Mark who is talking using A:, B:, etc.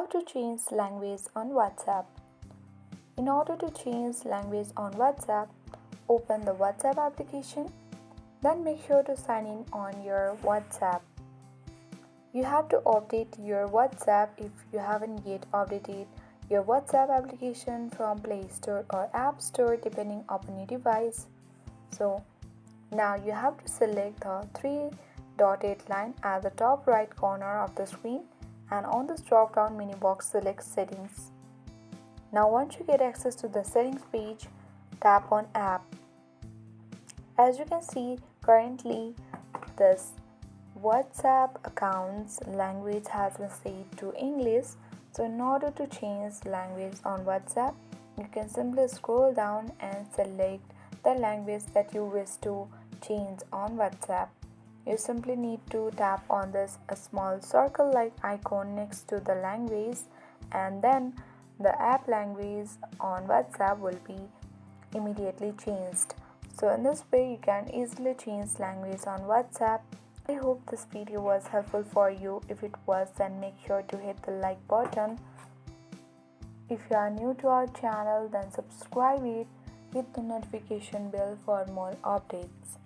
A: How to change language on WhatsApp. In order to change language on WhatsApp, open the WhatsApp application. Then make sure to sign in on your WhatsApp. You have to update your WhatsApp if you haven't yet updated your WhatsApp application from Play Store or App Store depending upon your device. So now you have to select the three dotted line at the top right corner of the screen, and on this drop down menu box select settings. Now once you get access to the settings page, tap on app. As you can see, currently this WhatsApp account's language has been set to English. So in order to change language on WhatsApp, you can simply scroll down and select the language that you wish to change on WhatsApp. You simply need to tap on this small circle like icon next to the language, and then the app language on WhatsApp will be immediately changed. So in this way you can easily change language on WhatsApp. I hope this video was helpful for you. If it was, then make sure to hit the like button. If you are new to our channel, then subscribe it, hit the notification bell for more updates.